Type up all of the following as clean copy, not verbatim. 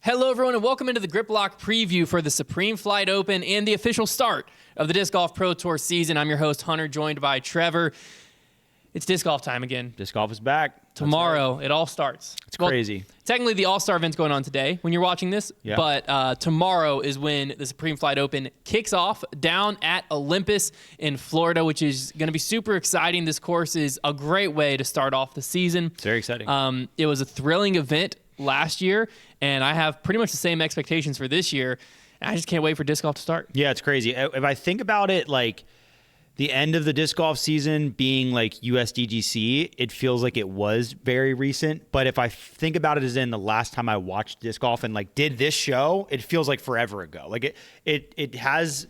Hello, everyone, and welcome into the Grip Lock preview for the Supreme Flight Open and the official start of the Disc Golf Pro Tour season. I'm your host, Hunter, joined by Trevor. It's disc golf time again. Disc golf is back. Tomorrow, it all starts. It's crazy. Technically, the All-Star event's going on today when you're watching this, but tomorrow is when the Supreme Flight Open kicks off down at Olympus in Florida, which is going to be super exciting. This course is a great way to start off the season. It's very exciting. It was a thrilling event last year, and I have pretty much the same expectations for this year. I just can't wait for disc golf to start. Yeah, it's crazy. If I think about it, like the end of the disc golf season being like USDGC, it feels like it was very recent. But if I think about it as in the last time I watched disc golf and like did this show, it feels like forever ago. Like it has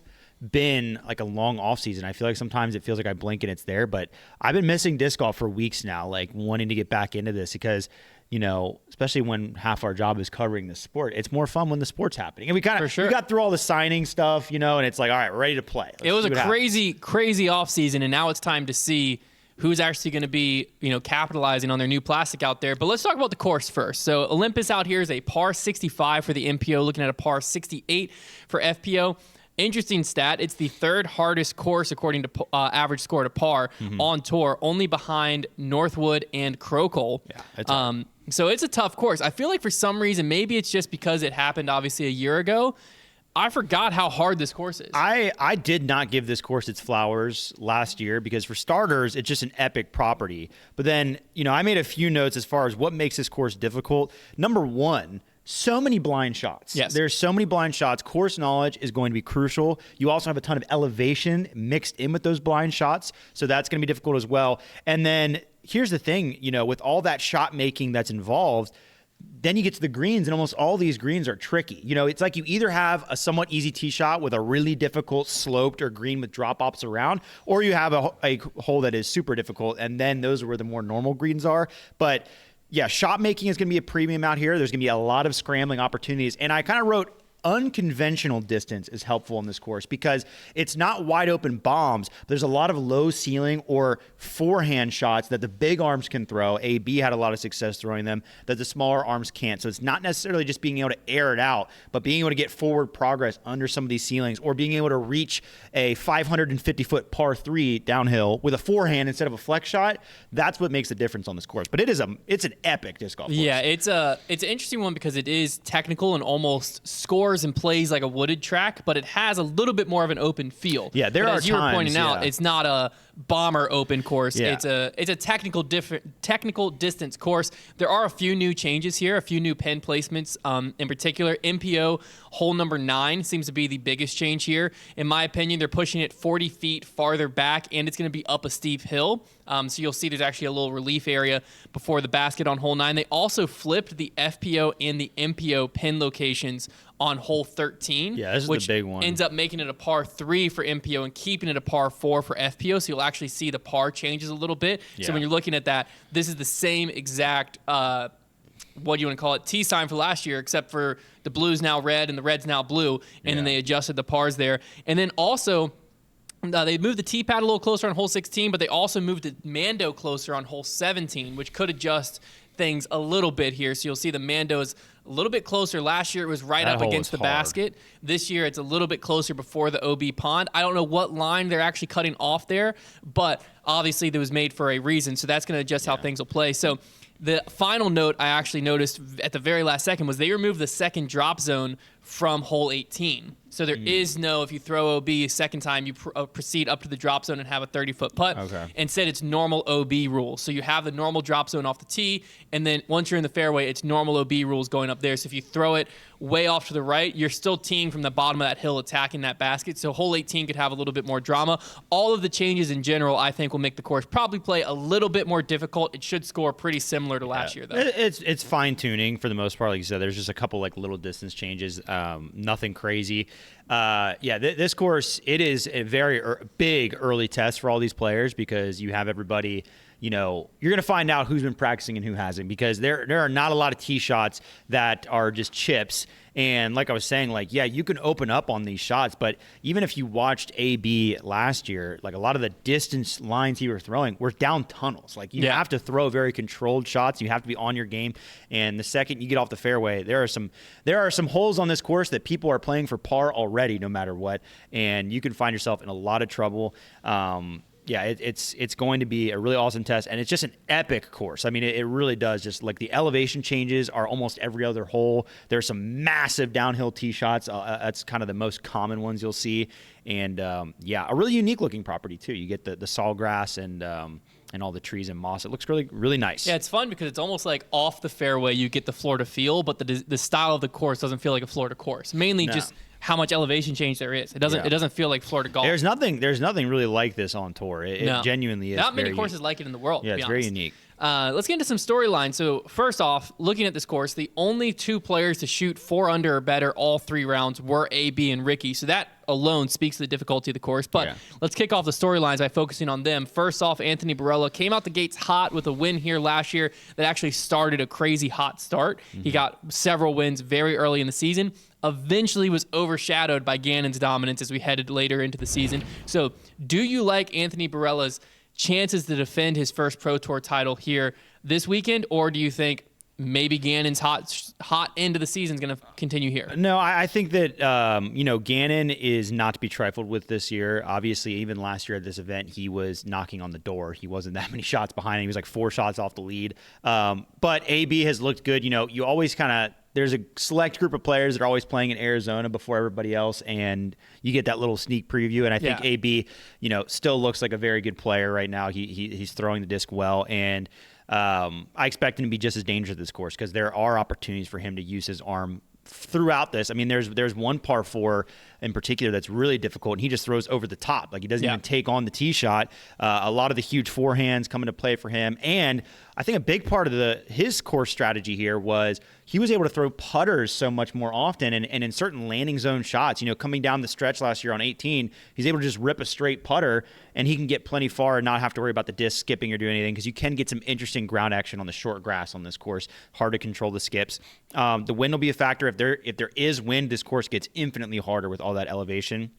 been like a long off season. I feel like sometimes it feels like I blink and it's there, but I've been missing disc golf for weeks now, like wanting to get back into this because, you know, especially when half our job is covering the sport, it's more fun when the sport's happening. And we kind of we got through all the signing stuff, you know, and it's like, all right, we're ready to play. It was a crazy off season, and now it's time to see who's actually going to be, you know, capitalizing on their new plastic out there. But let's talk about the course first. So Olympus out here is a par 65 for the MPO, looking at a par 68 for FPO. Interesting stat. It's the third hardest course according to average score to par on tour, only behind Northwood and Crocole. Yeah, so it's a tough course. I feel like for some reason, maybe it's just because it happened obviously a year ago, I forgot how hard this course is. I did not give this course its flowers last year because for starters, it's just an epic property. But then, you know, I made a few notes as far as what makes this course difficult. Number one, so many blind shots. Yes. There's so many blind shots. Course knowledge is going to be crucial. You also have a ton of elevation mixed in with those blind shots, so that's going to be difficult as well. And then here's the thing, you know, with all that shot making that's involved, then you get to the greens, and almost all these greens are tricky. You know, it's like you either have a somewhat easy tee shot with a really difficult sloped or green with drop-offs around, or you have a hole that is super difficult, and then those are where the more normal greens are. But yeah, shot making is going to be a premium out here. There's going to be a lot of scrambling opportunities. And I kind of wrote unconventional distance is helpful in this course because it's not wide open bombs. There's a lot of low ceiling or forehand shots that the big arms can throw. AB had a lot of success throwing them that the smaller arms can't. So it's not necessarily just being able to air it out, but being able to get forward progress under some of these ceilings or being able to reach a 550-foot par 3 downhill with a forehand instead of a flex shot. That's what makes the difference on this course. But it's an epic disc golf course. Yeah, it's an interesting one because it is technical and almost scores and plays like a wooded track, but it has a little bit more of an open feel. Yeah, there are as you were pointing out, yeah. It's not a bomber open course. Yeah. It's a technical distance course. There are a few new changes here, a few new pin placements. In particular, MPO hole number 9 seems to be the biggest change here. In my opinion, they're pushing it 40 feet farther back, and it's going to be up a steep hill. So you'll see there's actually a little relief area before the basket on hole 9. They also flipped the FPO and the MPO pin locations on hole 13. Yeah, this is the big one. Ends up making it a par 3 for MPO and keeping it a par 4 for FPO. So you'll actually see the par changes a little bit. Yeah. So when you're looking at that, this is the same exact, what do you want to call it, T sign for last year, except for the blue's now red and the red's now blue. And then they adjusted the pars there. And then also, they moved the tee pad a little closer on hole 16, but they also moved the Mando closer on hole 17, which could adjust things a little bit here. So you'll see the Mando is a little bit closer. Last year it was right up against the basket. This year it's a little bit closer before the OB pond. I don't know what line they're actually cutting off there, but obviously that was made for a reason. So that's going to adjust how things will play. So the final note I actually noticed at the very last second was they removed the second drop zone from hole 18. So there is no, if you throw OB a second time, you proceed up to the drop zone and have a 30-foot putt. Okay. Instead, it's normal OB rules. So you have the normal drop zone off the tee, and then once you're in the fairway, it's normal OB rules going up there. So if you throw it way off to the right, you're still teeing from the bottom of that hill, attacking that basket. So hole 18 could have a little bit more drama. All of the changes in general, I think, will make the course probably play a little bit more difficult. It should score pretty similar to last year, though. It's fine-tuning for the most part. Like you said, there's just a couple like little distance changes, nothing crazy. This course, it is a very big early test for all these players because you have everybody, you're going to find out who's been practicing and who hasn't, because there are not a lot of tee shots that are just chips. And like I was saying, like, yeah, you can open up on these shots, but even if you watched AB last year, like a lot of the distance lines he was throwing were down tunnels. Like you have to throw very controlled shots. You have to be on your game. And the second you get off the fairway, there are some holes on this course that people are playing for par already, no matter what. And you can find yourself in a lot of trouble. It's going to be a really awesome test, and it's just an epic course. I mean, it really does. Just like the elevation changes are almost every other hole. There's some massive downhill tee shots. That's kind of the most common ones you'll see, and a really unique looking property too. You get the sawgrass and all the trees and moss. It looks really, really nice. Yeah, it's fun because it's almost like off the fairway you get the Florida feel, but the style of the course doesn't feel like a Florida course. Mainly just how much elevation change there is. It doesn't feel like Florida golf. There's nothing really like this on tour. It genuinely is. Not many courses like it in the world. Yeah, it's very unique. Let's get into some storylines. So first off, looking at this course, the only 2 players to shoot 4 under or better all 3 rounds were AB and Ricky. So that alone speaks to the difficulty of the course. But let's kick off the storylines by focusing on them. First off, Anthony Barela came out the gates hot with a win here last year that actually started a crazy hot start. He got several wins very early in the season. Eventually was overshadowed by Ganon's dominance as we headed later into the season. So do you like Anthony Barela's chances to defend his first Pro Tour title here this weekend, or do you think maybe Ganon's hot end of the season is going to continue here? No, I think that Ganon is not to be trifled with this year. Obviously, even last year at this event, he was knocking on the door. He wasn't that many shots behind him. He was like 4 shots off the lead. But AB has looked good. You always kind of, there's a select group of players that are always playing in Arizona before everybody else, and you get that little sneak preview. And I think AB, still looks like a very good player right now. He's throwing the disc well, and I expect him to be just as dangerous at this course because there are opportunities for him to use his arm throughout this. I mean, there's one par 4 in particular that's really difficult, and he just throws over the top. Like, he doesn't even take on the tee shot. A lot of the huge forehands come into play for him, and I think a big part of his course strategy here was he was able to throw putters so much more often, and in certain landing zone shots, coming down the stretch last year on 18, he's able to just rip a straight putter, and he can get plenty far and not have to worry about the disc skipping or doing anything, because you can get some interesting ground action on the short grass on this course. Hard to control the skips. The wind will be a factor. If there is wind, this course gets infinitely harder with all that elevation.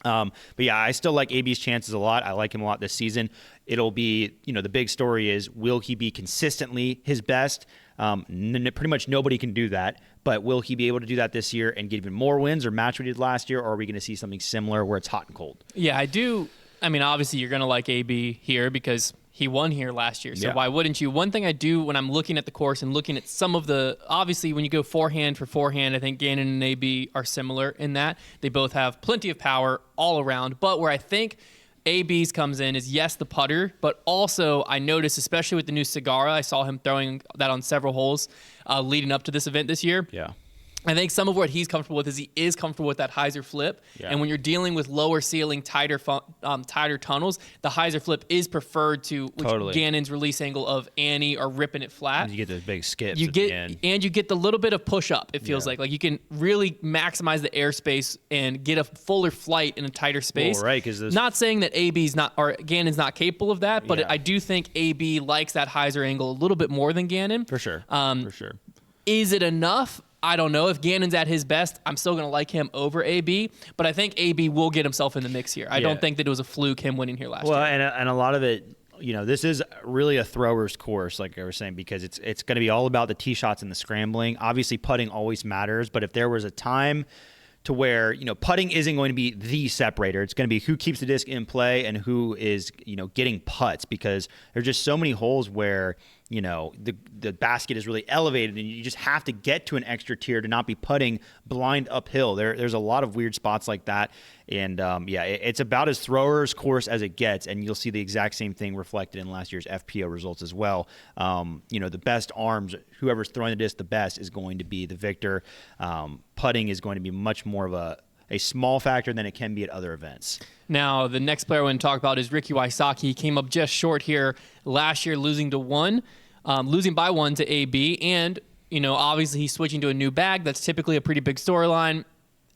But yeah, I still like AB's chances a lot. I like him a lot this season. It'll be, the big story is, will he be consistently his best? Pretty much nobody can do that, but will he be able to do that this year and get even more wins or match what he did last year? Or are we going to see something similar where it's hot and cold? Yeah, I do. I mean, obviously you're going to like AB here because he won here last year. So why wouldn't you? One thing I do when I'm looking at the course and looking at some of the, obviously when you go forehand for forehand, I think Ganon and AB are similar in that they both have plenty of power all around. But where I think AB's comes in is, yes, the putter, but also I noticed, especially with the new Segura, I saw him throwing that on several holes leading up to this event this year. Yeah. I think some of what he's comfortable with is he is comfortable with that hyzer flip. Yeah. And when you're dealing with lower ceiling, tighter tunnels, the hyzer flip is preferred to Ganon's release angle of Annie or ripping it flat. And you get those big skips you at get, the end. And you get the little bit of push up, it feels like. Like you can really maximize the airspace and get a fuller flight in a tighter space. Well, right, because not saying that Ganon's not capable of that, but I do think AB likes that hyzer angle a little bit more than Ganon. For sure. Is it enough? I don't know. If Ganon's at his best, I'm still going to like him over AB, but I think AB will get himself in the mix here. I don't think that it was a fluke him winning here last year. Well, and a lot of it, this is really a thrower's course, like I was saying, because it's going to be all about the tee shots and the scrambling. Obviously, putting always matters, but if there was a time to where, putting isn't going to be the separator. It's going to be who keeps the disc in play and who is, getting putts, because there's just so many holes where, the basket is really elevated and you just have to get to an extra tier to not be putting blind uphill. There's a lot of weird spots like that. And it's about as thrower's course as it gets. And you'll see the exact same thing reflected in last year's FPO results as well. The best arms, whoever's throwing the disc the best is going to be the victor. Putting is going to be much more of a small factor than it can be at other events. Now, the next player I want to talk about is Ricky Wysocki. He came up just short here last year, losing by 1 to AB. And, obviously he's switching to a new bag. That's typically a pretty big storyline.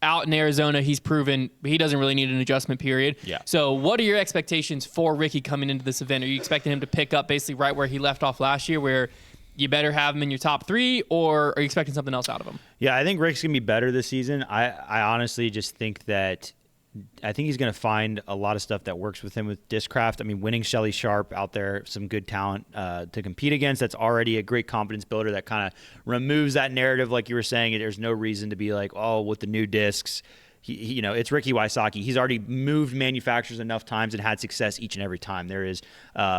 out in Arizona, he's proven he doesn't really need an adjustment period. Yeah. So what are your expectations for Ricky coming into this event? Are you expecting him to pick up basically right where he left off last year, where you better have him in your top 3, or are you expecting something else out of him? Yeah, I think Rick's going to be better this season. I honestly just think that he's going to find a lot of stuff that works with him with Discraft. I mean, winning Shelly Sharp out there, some good talent to compete against. That's already a great confidence builder that kind of removes that narrative, like you were saying. There's no reason to be like, oh, with the new discs, it's Ricky Wysocki. He's already moved manufacturers enough times and had success each and every time. There is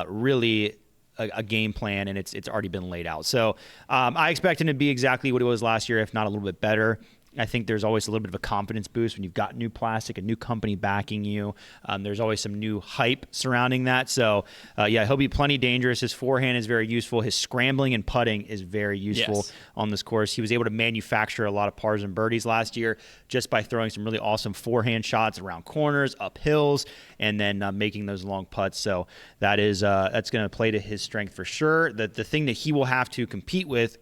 really a game plan, and it's already been laid out. So I expect him to be exactly what it was last year, if not a little bit better. I think there's always a little bit of a confidence boost when you've got new plastic, a new company backing you. There's always some new hype surrounding that. So, he'll be plenty dangerous. His forehand is very useful. His scrambling and putting is very useful on this course. He was able to manufacture a lot of pars and birdies last year just by throwing some really awesome forehand shots around corners, up hills, and then making those long putts. So that's going to play to his strength for sure. The thing that he will have to compete with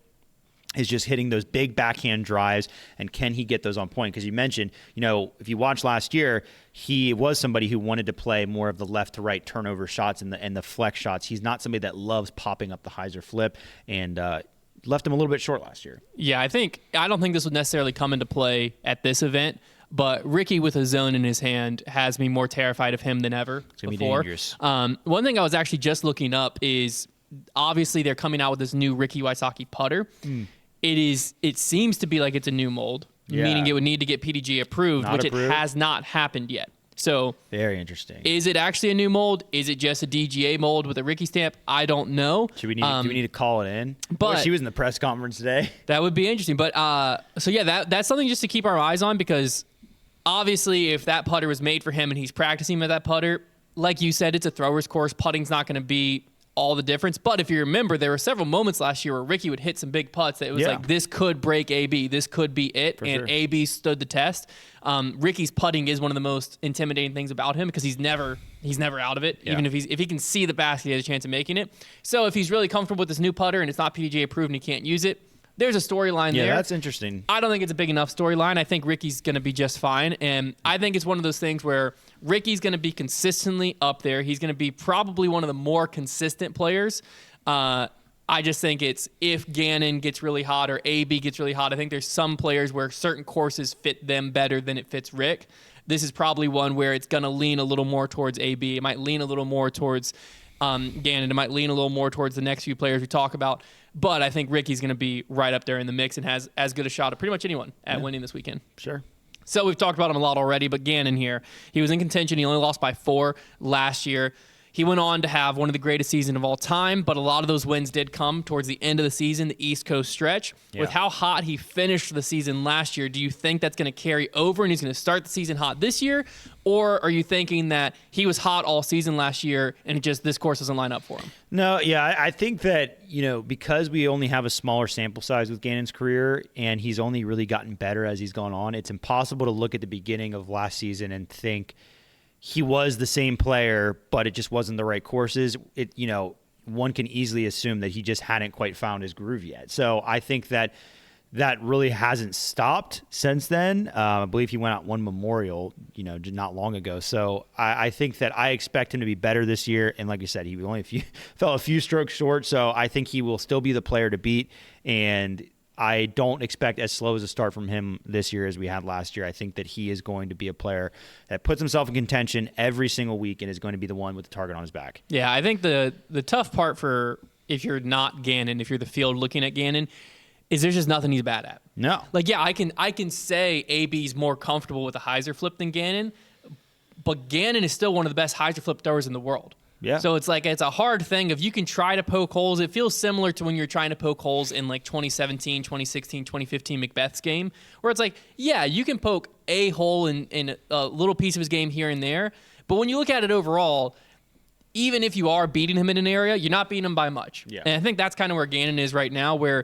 is just hitting those big backhand drives, and can he get those on point? Because you mentioned, if you watched last year, he was somebody who wanted to play more of the left to right turnover shots and the flex shots. He's not somebody that loves popping up the hyzer flip, and left him a little bit short last year. Yeah, I don't think this would necessarily come into play at this event, but Ricky with a zone in his hand has me more terrified of him than ever It's gonna before. be dangerous. One thing I was actually just looking up is obviously they're coming out with this new Ricky Wysocki putter. It seems to be like it's a new mold, meaning it would need to get PDG approved, Not which approved. it has not happened yet. So Very interesting. is it actually a new mold? Is it just a DGA mold with a Ricky stamp? I don't know. Do we need to call it in? but- she was in the press conference today. That would be interesting. But that's something just to keep our eyes on, because obviously if that putter was made for him and he's practicing with that putter, like you said, it's a thrower's course. Putting's not going to be all the difference. But if you remember, there were several moments last year where Ricky would hit some big putts that it was like, this could break AB. This could be it. And sure. AB stood the test. Ricky's putting is one of the most intimidating things about him, because he's never out of it. Yeah. Even if he can see the basket, he has a chance of making it. So if he's really comfortable with this new putter and it's not PDGA approved and he can't use it, there's a storyline there. Yeah, that's interesting. I don't think it's a big enough storyline. I think Ricky's going to be just fine. And I think it's one of those things where Ricky's going to be consistently up there. He's going to be probably one of the more consistent players. I just think it's if Ganon gets really hot or AB gets really hot, I think there's some players where certain courses fit them better than it fits Rick. This is probably one where it's going to lean a little more towards AB. It might lean a little more towards Ganon. It might lean a little more towards the next few players we talk about. But I think Ricky's going to be right up there in the mix and has as good a shot of pretty much anyone at winning this weekend. Sure. So we've talked about him a lot already, but Ganon here, he was in contention. He only lost by 4 last year. He went on to have one of the greatest seasons of all time, but a lot of those wins did come towards the end of the season, the East Coast stretch. Yeah. With how hot he finished the season last year, do you think that's going to carry over and he's going to start the season hot this year? Or are you thinking that he was hot all season last year and just this course doesn't line up for him? No, yeah, I think that, because we only have a smaller sample size with Ganon's career and he's only really gotten better as he's gone on, it's impossible to look at the beginning of last season and think he was the same player, but it just wasn't the right courses. One can easily assume that he just hadn't quite found his groove yet. So I think that really hasn't stopped since then. I believe he went out one Memorial, not long ago. So I think that I expect him to be better this year. And like I said, he only fell a few strokes short. So I think he will still be the player to beat. And I don't expect as slow as a start from him this year as we had last year. I think that he is going to be a player that puts himself in contention every single week and is going to be the one with the target on his back. Yeah, I think the tough part for if you're not Ganon, if you're the field looking at Ganon, is there's just nothing he's bad at. No. I can say AB's more comfortable with a hyzer flip than Ganon, but Ganon is still one of the best hyzer flip throwers in the world. Yeah. So it's a hard thing. If you can try to poke holes, it feels similar to when you're trying to poke holes in like 2017, 2016, 2015 Macbeth's game, where it's like, yeah, you can poke a hole in a little piece of his game here and there. But when you look at it overall, even if you are beating him in an area, you're not beating him by much. Yeah. And I think that's kind of where Ganon is right now, where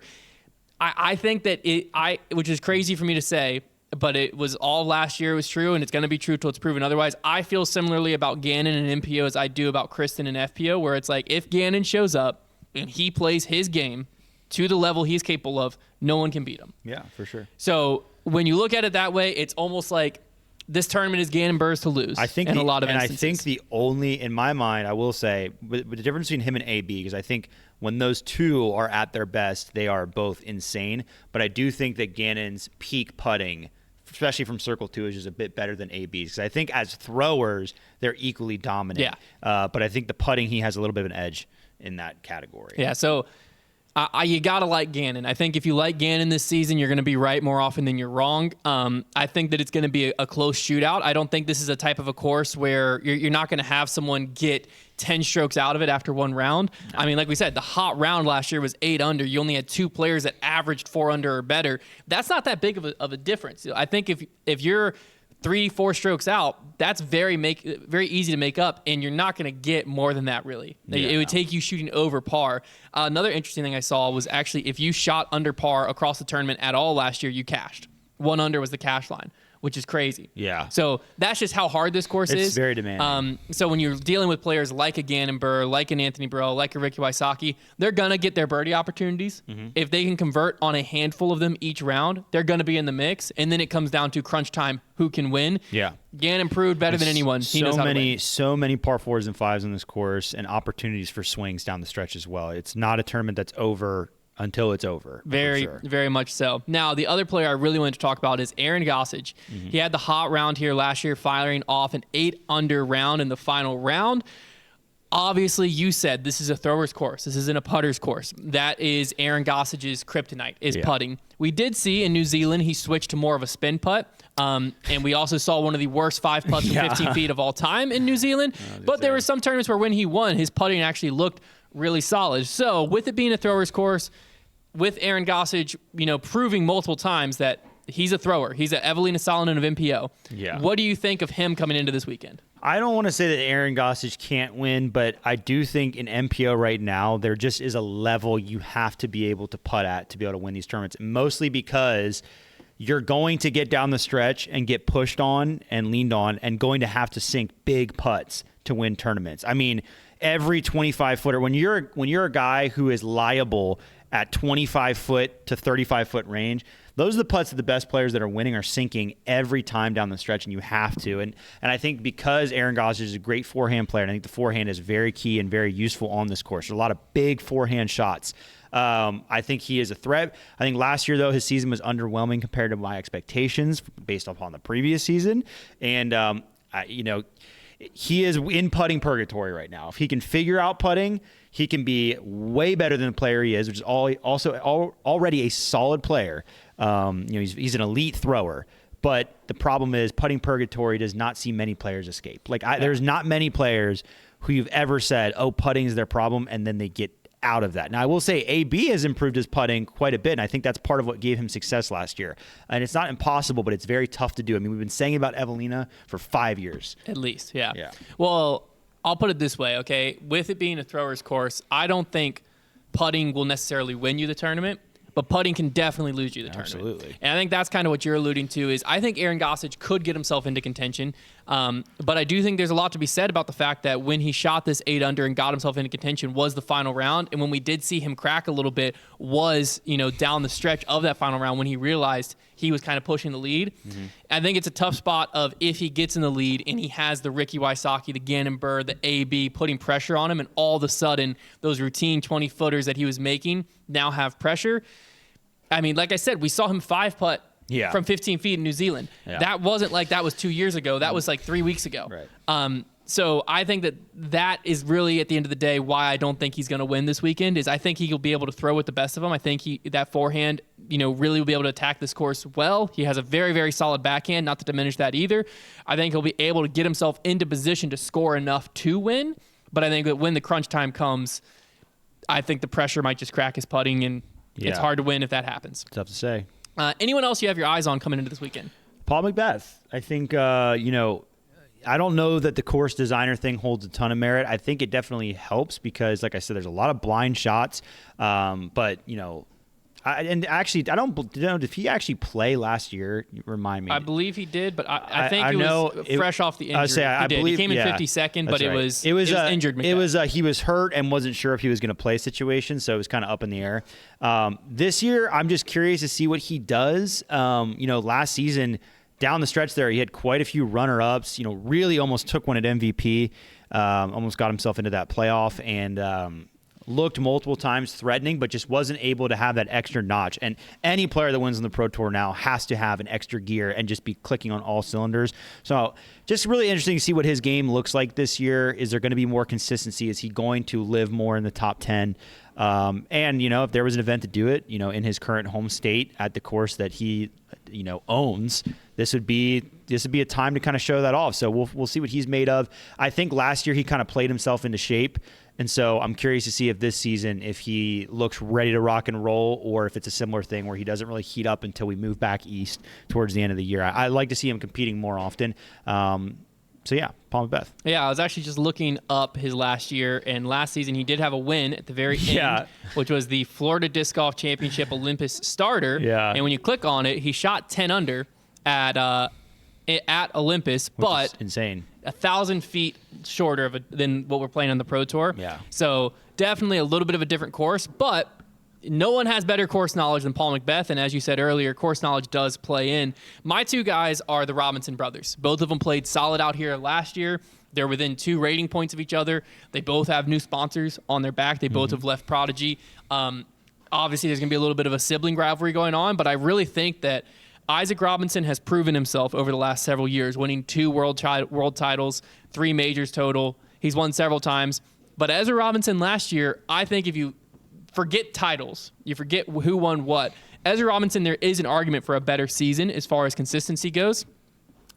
I think that which is crazy for me to say, but it was all last year. It was true, and it's going to be true till it's proven otherwise. I feel similarly about Ganon and MPO as I do about Kristen and FPO, where it's like if Ganon shows up and he plays his game to the level he's capable of, no one can beat him. Yeah, for sure. So when you look at it that way, it's almost like this tournament is Ganon Burr's to lose. I think in a lot of instances. I think the only, in my mind, I will say, with the difference between him and AB, because I think when those two are at their best, they are both insane. But I do think that Ganon's peak putting, especially from Circle 2, is just a bit better than AB's. Because I think as throwers, they're equally dominant. Yeah. But I think the putting, he has a little bit of an edge in that category. Yeah, so you got to like Ganon. I think if you like Ganon this season, you're going to be right more often than you're wrong. I think that it's going to be a close shootout. I don't think this is a type of a course where you're not going to have someone get 10 strokes out of it after one round. No. I mean, like we said, the hot round last year was 8 under. You only had 2 players that averaged 4 under or better. That's not that big of a difference. I think if you're 3-4 strokes out, that's very easy to make up, and you're not going to get more than that, really. Yeah. It would take you shooting over par. Another interesting thing I saw was actually if you shot under par across the tournament at all last year, you cashed. 1 under was the cash line, which is crazy. Yeah. So that's just how hard this course is. It's very demanding. So when you're dealing with players like a Ganon Burr, like an Anthony Burrell, like a Ricky Wysocki, they're going to get their birdie opportunities. Mm-hmm. If they can convert on a handful of them each round, they're going to be in the mix. And then it comes down to crunch time, who can win. Yeah. Ganon proved better than anyone. He knows how to win. So many par 4s and 5s in this course, and opportunities for swings down the stretch as well. It's not a tournament that's over until it's over. Very much so. Now, the other player I really wanted to talk about is Aaron Gossage. Mm-hmm. He had the hot round here last year, firing off an 8 under round in the final round. Obviously, you said this is a thrower's course. This isn't a putter's course. That is Aaron Gossage's kryptonite, is putting. We did see in New Zealand he switched to more of a spin putt. And we also saw one of the worst 5 putts from 15 feet of all time in New Zealand. But there were some tournaments where when he won, his putting actually looked really solid. So with it being a thrower's course, with Aaron Gossage, proving multiple times that he's a thrower. He's an Evelina Salonen of MPO. Yeah. What do you think of him coming into this weekend? I don't want to say that Aaron Gossage can't win, but I do think in MPO right now, there just is a level you have to be able to putt at to be able to win these tournaments, mostly because you're going to get down the stretch and get pushed on and leaned on and going to have to sink big putts to win tournaments. I mean, every 25-footer, when you're a guy who is liable at 25-foot to 35-foot range, those are the putts that the best players that are winning are sinking every time down the stretch, and you have to. And I think because Aaron Gossage is a great forehand player, and I think the forehand is very key and very useful on this course. There's a lot of big forehand shots. I think he is a threat. I think last year, though, his season was underwhelming compared to my expectations based upon the previous season. And, he is in putting purgatory right now. If he can figure out putting, he can be way better than the player he is, which is already a solid player. He's an elite thrower. But the problem is putting purgatory does not see many players escape. There's not many players who you've ever said, oh, putting is their problem, and then they get out of that. Now, I will say AB has improved his putting quite a bit, and I think that's part of what gave him success last year. And it's not impossible, but it's very tough to do. I mean, we've been saying about Evelina for 5 years. At least, yeah. Well, I'll put it this way, okay? With it being a thrower's course, I don't think putting will necessarily win you the tournament, but putting can definitely lose you the tournament. Absolutely. And I think that's kind of what you're alluding to is I think Aaron Gossage could get himself into contention. But I do think there's a lot to be said about the fact that when he shot this 8 under and got himself into contention was the final round. And when we did see him crack a little bit was, down the stretch of that final round when he realized he was kind of pushing the lead. Mm-hmm. I think it's a tough spot of if he gets in the lead and he has the Ricky Wysocki, the Ganon Burr, the AB putting pressure on him, and all of a sudden those routine 20-footers that he was making now have pressure. I mean, like I said, we saw him 5-putt from 15 feet in New Zealand. Yeah. That wasn't like that was 2 years ago. That was like 3 weeks ago. Right. So I think that is really, at the end of the day, why I don't think he's going to win this weekend is I think he'll be able to throw with the best of them. I think that forehand, really will be able to attack this course well. He has a very, very solid backhand, not to diminish that either. I think he'll be able to get himself into position to score enough to win. But I think that when the crunch time comes, I think the pressure might just crack his putting, and it's hard to win if that happens. Tough to say. Anyone else you have your eyes on coming into this weekend? Paul Macbeth. I think, I don't know that the course designer thing holds a ton of merit. I think it definitely helps because, like I said, there's a lot of blind shots. But, And actually, I don't know. Did he actually play last year? Remind me. I believe he did, but I think I it know was fresh off the injury. I he believe he came in yeah, 52nd, but right. it was injured. It was he was hurt and wasn't sure if he was going to play situation, so it was kind of up in the air. This year, I'm just curious to see what he does. Last season, down the stretch there, he had quite a few runner-ups. Really almost took one at MVP. Almost got himself into that playoff and looked multiple times threatening, but just wasn't able to have that extra notch. And any player that wins on the Pro Tour now has to have an extra gear and just be clicking on all cylinders. So just really interesting to see what his game looks like this year. Is there going to be more consistency? Is he going to live more in the top 10? And, if there was an event to do it, in his current home state at the course that he, owns, this would be a time to kind of show that off. So we'll see what he's made of. I think last year he kind of played himself into shape. And so I'm curious to see if this season, if he looks ready to rock and roll, or if it's a similar thing where he doesn't really heat up until we move back east towards the end of the year. I like to see him competing more often. So yeah, Palm Beth. Yeah, I was actually just looking up his last year, and last season he did have a win at the very end, which was the Florida Disc Golf Championship Olympus starter. Yeah. And when you click on it, he shot 10 under at Olympus, but insane. 1,000 feet shorter than what we're playing on the Pro Tour. Yeah. So definitely a little bit of a different course, but no one has better course knowledge than Paul McBeth, and as you said earlier, course knowledge does play in. My two guys are the Robinson brothers. Both of them played solid out here last year. They're within 2 rating points of each other. They both have new sponsors on their back. They both have left Prodigy. Obviously, there's going to be a little bit of a sibling rivalry going on, but I really think that Isaac Robinson has proven himself over the last several years, winning 2 world titles, 3 majors total. He's won several times. But Ezra Robinson last year, I think if you forget titles, you forget who won what, Ezra Robinson, there is an argument for a better season as far as consistency goes.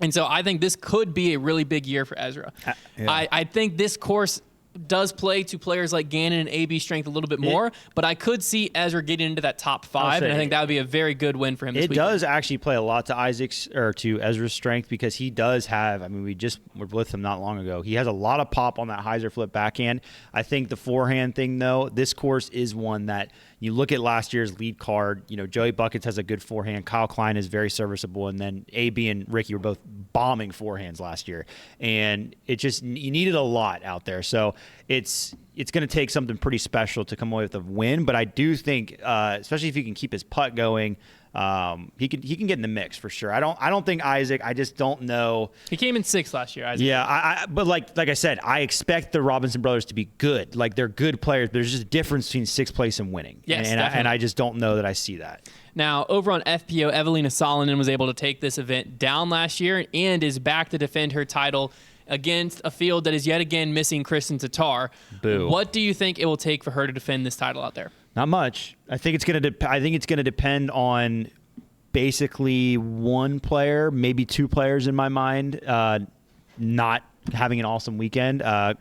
And so I think this could be a really big year for Ezra. I think this course does play to players like Ganon and AB strength a little bit more, but I could see Ezra getting into that top 5, and I think that would be a very good win for him this weekend. It does actually play a lot to Ezra's strength, because he does have, we were with him not long ago. He has a lot of pop on that hyzer flip backhand. I think the forehand thing, though, this course is one that you look at last year's lead card, Joey Buckets has a good forehand. Kyle Klein is very serviceable. And then AB and Ricky were both bombing forehands last year. And you needed a lot out there. So it's going to take something pretty special to come away with a win. But I do think, especially if he can keep his putt going, he can get in the mix for sure. I don't think Isaac. I just don't know. He came in 6th last year, Isaac. Yeah, but like I said, I expect the Robinson brothers to be good. Like, they're good players, but there's just a difference between 6th place and winning. Yes, and I just don't know that I see that. Now, over on FPO, Evelina Salonen was able to take this event down last year and is back to defend her title against a field that is yet again missing Kristen Tatar. Boo. What do you think it will take for her to defend this title out there? Not much. I think it's going to depend on basically one player, maybe 2 players in my mind, not having an awesome weekend. I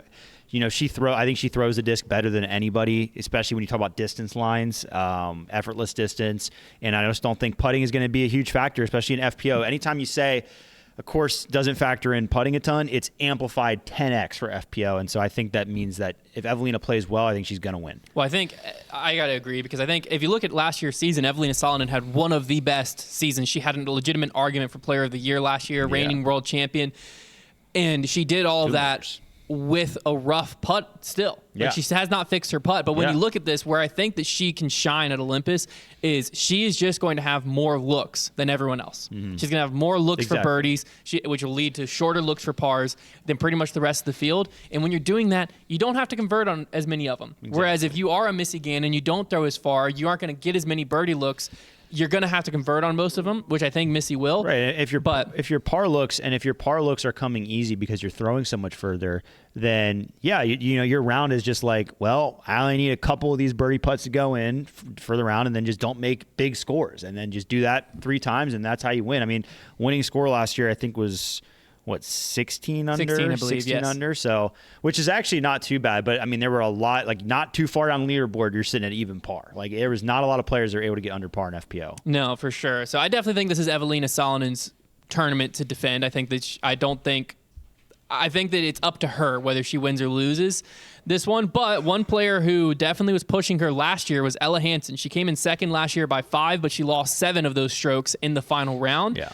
think she throws the disc better than anybody, especially when you talk about distance lines, effortless distance. And I just don't think putting is going to be a huge factor, especially in FPO. Anytime you say a course doesn't factor in putting a ton, it's amplified 10x for FPO. And so I think that means that if Evelina plays well, I think she's going to win. Well, I think I got to agree, because I think if you look at last year's season, Evelina Salonen had one of the best seasons. She had a legitimate argument for player of the year last year, reigning world champion. And she did all of that with a rough putt still. Yeah. She has not fixed her putt. But when you look at this, where I think that she can shine at Olympus is she is just going to have more looks than everyone else. She's going to have more looks for birdies, which will lead to shorter looks for pars than pretty much the rest of the field. And when you're doing that, you don't have to convert on as many of them. Whereas if you are a Missy Gannon, you don't throw as far, you aren't going to get as many birdie looks. You're going to have to convert on most of them, which I think Missy will. Right. If your par looks are coming easy because you're throwing so much further, then your round is just like, well, I only need a couple of these birdie putts to go in for the round, and then just don't make big scores, and then just do that 3 times, and that's how you win. Winning score last year I think was 16 under? 16, I believe, 16 yes. under, so, which is actually not too bad, but there were a lot, not too far down the leaderboard, you're sitting at even par. There was not a lot of players that were able to get under par in FPO. No, for sure. So I definitely think this is Evelina Salonen's tournament to defend. I think that I think that it's up to her whether she wins or loses this one. But one player who definitely was pushing her last year was Ella Hansen. She came in second last year by 5, but she lost 7 of those strokes in the final round. Yeah.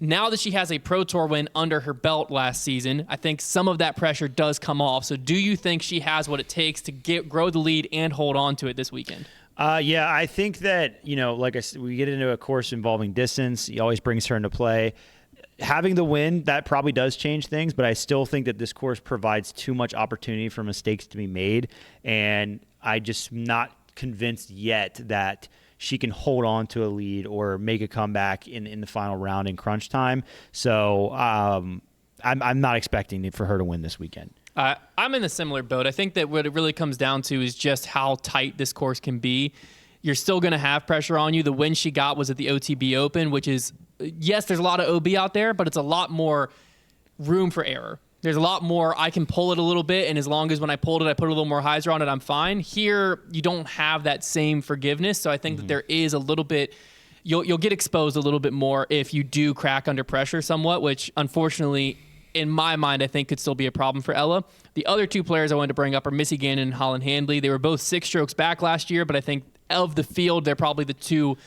Now that she has a Pro Tour win under her belt last season, I think some of that pressure does come off. So do you think she has what it takes to grow the lead and hold on to it this weekend? Yeah, I think that, like I said, we get into a course involving distance. He always brings her into play. Having the win, that probably does change things, but I still think that this course provides too much opportunity for mistakes to be made, and I just not convinced yet that she can hold on to a lead or make a comeback in the final round in crunch time. So I'm not expecting it for her to win this weekend. I'm in a similar boat. I think that what it really comes down to is just how tight this course can be. You're still going to have pressure on you. The win she got was at the OTB Open, which is, yes, there's a lot of OB out there, but it's a lot more room for error. There's a lot more, I can pull it a little bit, and as long as when I pulled it, I put a little more hyzer on it, I'm fine. Here, you don't have that same forgiveness, so I think that there is a little bit, you'll get exposed a little bit more if you do crack under pressure somewhat, which unfortunately, in my mind, I think could still be a problem for Ella. The other 2 players I wanted to bring up are Missy Gannon and Holland Handley. They were both 6 strokes back last year, but I think of the field, they're probably the 2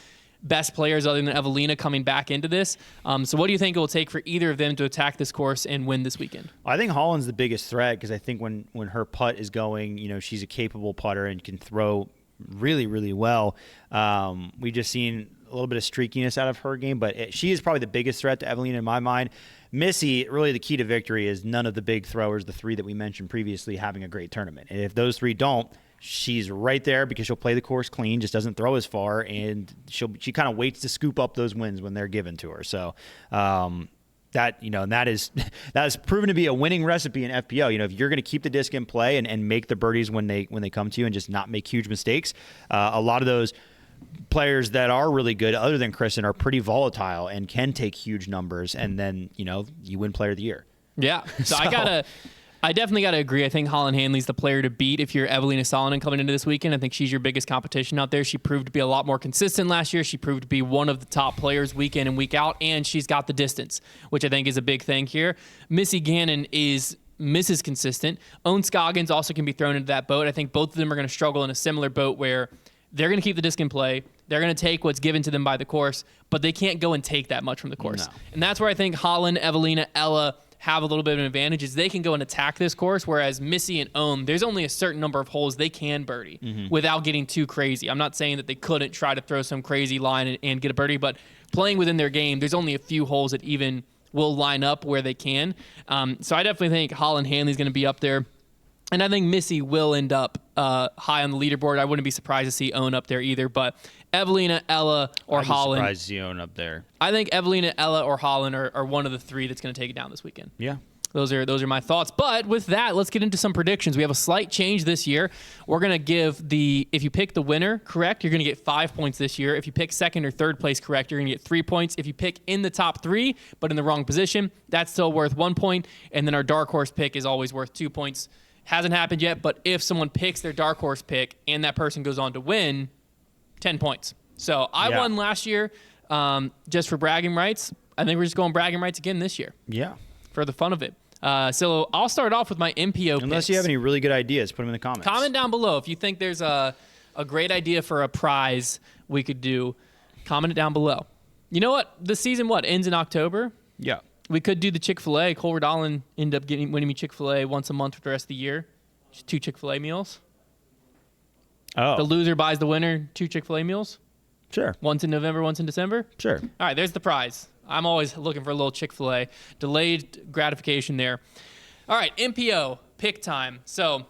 best players other than Evelina coming back into this. So what do you think it will take for either of them to attack this course and win this weekend? I think Holland's the biggest threat because I think when her putt is going, she's a capable putter and can throw really, really well. We've just seen a little bit of streakiness out of her game, but she is probably the biggest threat to Evelina in my mind. Missy, really the key to victory is none of the big throwers, the 3 that we mentioned previously, having a great tournament. And if those 3 don't, she's right there because she'll play the course clean, just doesn't throw as far, and she kind of waits to scoop up those wins when they're given to her. So that is proven to be a winning recipe in FPO. If you're going to keep the disc in play and make the birdies when they come to you and just not make huge mistakes, a lot of those players that are really good, other than Kristen, are pretty volatile and can take huge numbers, and then you win Player of the Year. Yeah, so I definitely got to agree. I think Holland Handley's the player to beat if you're Evelina Salonen coming into this weekend. I think she's your biggest competition out there. She proved to be a lot more consistent last year. She proved to be one of the top players week in and week out, and she's got the distance, which I think is a big thing here. Missy Gannon is Mrs. Consistent. Owen Scoggins also can be thrown into that boat. I think both of them are going to struggle in a similar boat where they're going to keep the disc in play. They're going to take what's given to them by the course, but they can't go and take that much from the course. No. And that's where I think Holland, Evelina, Ella have a little bit of an advantage is they can go and attack this course, whereas Missy and Ohm, there's only a certain number of holes they can birdie without getting too crazy. I'm not saying that they couldn't try to throw some crazy line and get a birdie, but playing within their game, there's only a few holes that even will line up where they can. So I definitely think Holland Hanley's going to be up there. And I think Missy will end up high on the leaderboard. I wouldn't be surprised to see Owen up there either. But Evelina, Ella, or Holland. I'd be surprised to see Owen up there. I think Evelina, Ella, or Holland are one of the 3 that's going to take it down this weekend. Yeah. Those are my thoughts. But with that, let's get into some predictions. We have a slight change this year. We're going to give if you pick the winner correct, you're going to get 5 points this year. If you pick second or third place correct, you're going to get 3 points. If you pick in the top 3, but in the wrong position, that's still worth 1 point. And then our dark horse pick is always worth 2 points. Hasn't happened yet, but if someone picks their dark horse pick and that person goes on to win, 10 points. So I won last year just for bragging rights. I think we're just going bragging rights again this year. Yeah. For the fun of it. So I'll start off with my MPO Unless picks. you have any really good ideas, put them in the comments. Comment down below. If you think there's a great idea for a prize we could do, comment it down below. You know what? The season, ends in October? Yeah. We could do the Chick-fil-A. Cole Redallen ended up winning me Chick-fil-A once a month for the rest of the year. Just 2 Chick-fil-A meals. Oh. The loser buys the winner 2 Chick-fil-A meals. Sure. Once in November, once in December. Sure. All right, there's the prize. I'm always looking for a little Chick-fil-A. Delayed gratification there. All right, MPO, pick time. So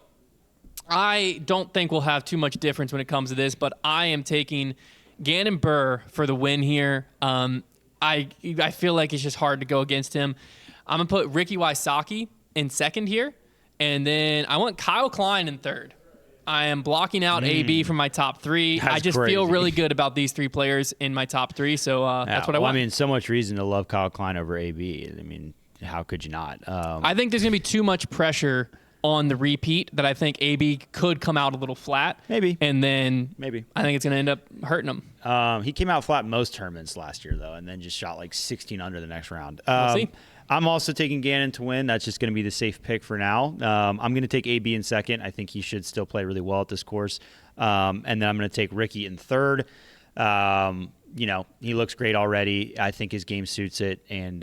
I don't think we'll have too much difference when it comes to this, but I am taking Ganon Burr for the win here. I feel like it's just hard to go against him. I'm going to put Ricky Wysocki in second here, and then I want Kyle Klein in third. I am blocking out AB from my top 3. That's I just crazy. feel really good about these 3 players in my top 3, so that's what I want. I mean, so much reason to love Kyle Klein over AB. I mean, how could you not? I think there's going to be too much pressure on the repeat that I think AB could come out a little flat. Maybe. And then Maybe. I think it's going to end up hurting him. He came out flat most tournaments last year, though, and then just shot like 16 under the next round. We'll see. I'm also taking Ganon to win. That's just going to be the safe pick for now. I'm going to take AB in second. I think he should still play really well at this course. And then I'm going to take Ricky in third. He looks great already. I think his game suits it. And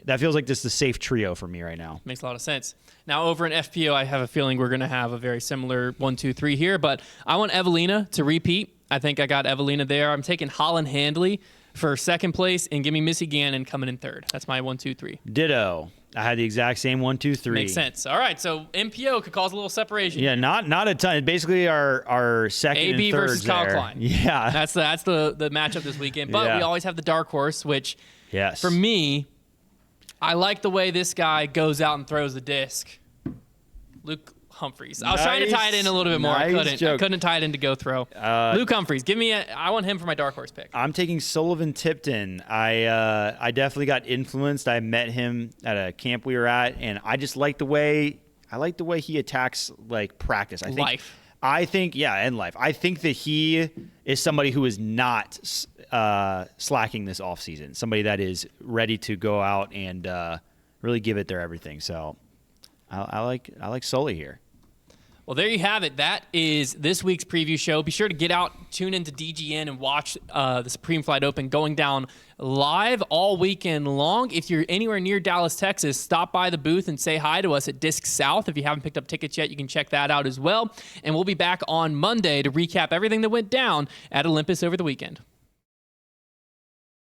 that feels like this is the safe trio for me right now. Makes a lot of sense. Now, over in FPO, I have a feeling we're going to have a very similar 1, 2, 3 here. But I want Evelina to repeat. I think I got Evelina there. I'm taking Holland Handley for second place, and give me Missy Gannon coming in third. That's my 1, 2, 3. Ditto. I had the exact same 1, 2, 3. Makes sense. All right, so MPO could cause a little separation. Yeah, not a ton. Basically, our second AB and third versus Kyle there. Klein. Yeah, that's the matchup this weekend. But we always have the dark horse, which for me, I like the way this guy goes out and throws the disc. Luke Humphreys. I was trying to tie it in a little bit more. I couldn't tie it in to go throw. Luke Humphreys. I want him for my dark horse pick. I'm taking Sullivan Tipton. I definitely got influenced. I met him at a camp we were at, and I just like the way he attacks like practice. And life. I think that he is somebody who is not slacking this offseason. Somebody that is ready to go out and really give it their everything. So I like Sully here. Well, there you have it. That is this week's preview show. Be sure to get out, tune into DGN, and watch the Supreme Flight Open going down live all weekend long. If you're anywhere near Dallas, Texas, stop by the booth and say hi to us at Disc South. If you haven't picked up tickets yet, you can check that out as well. And we'll be back on Monday to recap everything that went down at Olympus over the weekend.